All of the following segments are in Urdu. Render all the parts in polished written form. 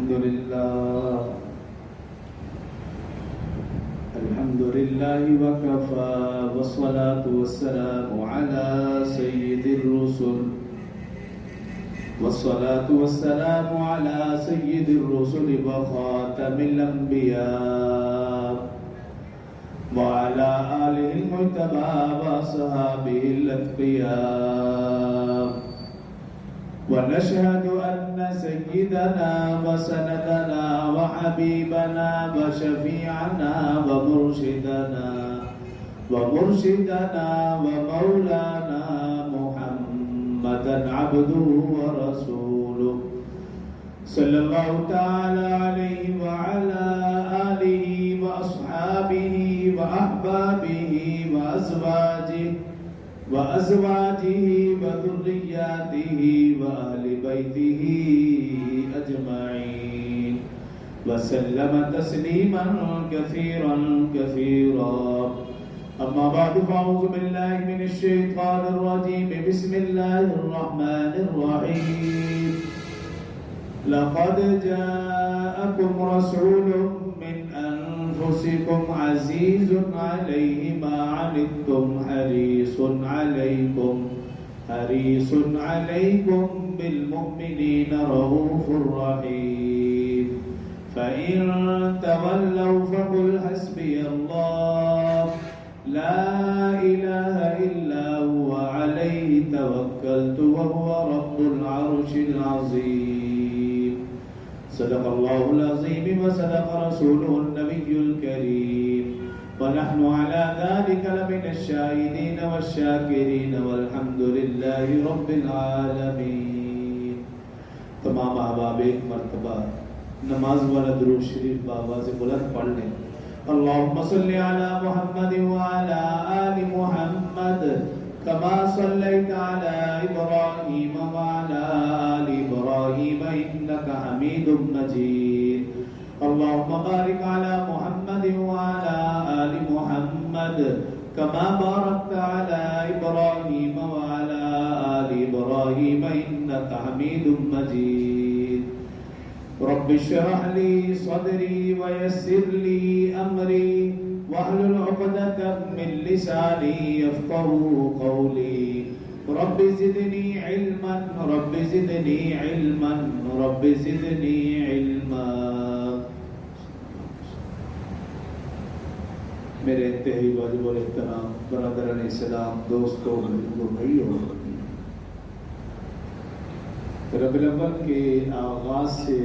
الحمد لله وكفى والصلاة والسلام على سيد الرسل وخاتم الأنبياء وعلى آله المجتبى وأصحابه الأتقياء ونشهد أن سيدنا وسندنا وحبيبنا وشفيعنا ومرشدنا ومولانا محمدا عبده ورسوله صلى الله تعالى عليه وعلى آله وأصحابه وأحبابه وأزواجه وذرياته وأهل بيته أجمعين وسلم تسليما كثيرا أما بعد فأعوذ بالله من الشيطان الرجيم بسم الله الرحمن الرحيم لقد جاءكم رسول من أنفسكم عزيز عليه ما عنتم حريص عليكم بالمؤمنين رؤوف رحيم فإن تولوا فقل حسبي الله لا إله إلا هو عليه توكلت وهو رب العرش العظيم صدق الله العظيم وصدق رسوله النبي الكريم ونحن على ذلك لمن الشاهدين والشاكرين والحمد لله رب العالمين. تمام احباب ایک مرتبہ نماز والا درود شریف بآواز بلند پڑھ لیں. اللهم صل على محمد وعلى آل محمد كما صليت على إبراهيم وعلى آل إبراهيم إنك حميد مجيد. اللهم بارك على محمد وعلى آل محمد كما باركت على إبراهيم وعلى آل إبراهيم إنك حميد مجيد. رب اشرح لي صدري ويسر لي أمري واحلل عقدة من لساني يفقهوا قولي. رب زدني علما میرے انتہائی واجب الاحترام برادران اسلام، دوستوں، بھائیوں، ربیع الاول کے آغاز سے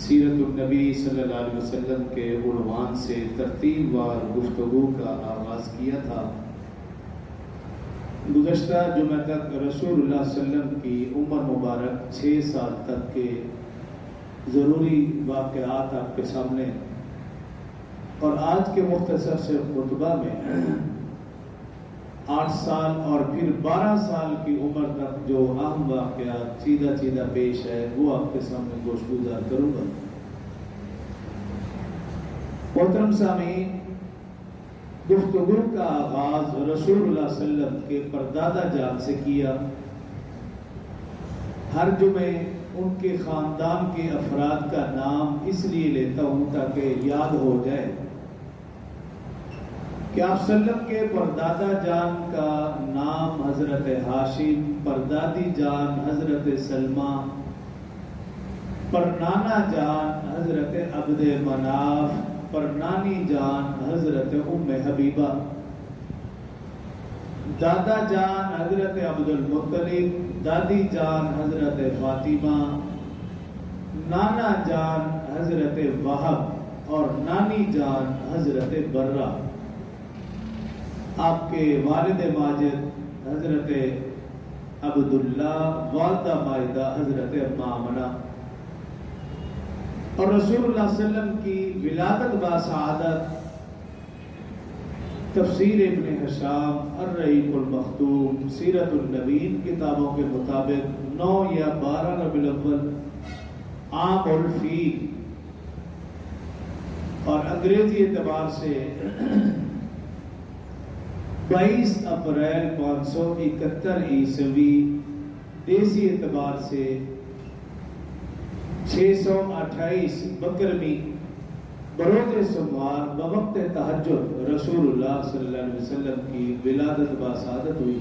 سیرت النبی صلی اللہ علیہ وسلم کے عنوان سے ترتیب وار گفتگو کا آغاز کیا تھا. گزشتہ جمعہ تک رسول اللہ صلی اللہ علیہ وسلم کی عمر مبارک 6 سال تک کے ضروری واقعات آپ کے سامنے، اور آج کے مختصر سے خطبہ میں 8 سال اور پھر 12 سال کی عمر تک جو اہم واقعات سیدھا پیش ہے وہ آپ کے سامنے گوش گزار کروں گا. محترم سامعین، گفتگو کا آغاز رسول اللہ صلی اللہ علیہ وسلم کے پردادا جان سے کیا. ہر جمعے ان کے خاندان کے افراد کا نام اس لیے لیتا ہوں تاکہ یاد ہو جائے کہ آپ صلی اللہ علیہ وسلم کے پردادا جان کا نام حضرت ہاشم، پردادی جان حضرت سلمہ، پرنانا جان حضرت عبد مناف، پرنانی جان حضرت ام حبیبہ، دادا جان حضرت عبد المطلب، دادی جان حضرت فاطمہ، نانا جان حضرت وہب اور نانی جان حضرت برہ. آپ کے والد ماجد حضرت عبداللہ، والدہ مائدہ حضرت اما آمنہ، اور رسول اللہ صلی اللہ علیہ وسلم کی ولادت باسعادت تفسیر ابن حشام، الرحیق المختوم، سیرت النبیین کتابوں کے مطابق 9 یا 12 ربیع الاول عام الفیل اور انگریزی اعتبار سے 22 اپریل 571 عیسوی، دیسی اعتبار سے 628 بکرمی بروز سموار بوقت تہجد رسول اللہ صلی اللہ علیہ وسلم کی ولادت باسعادت ہوئی.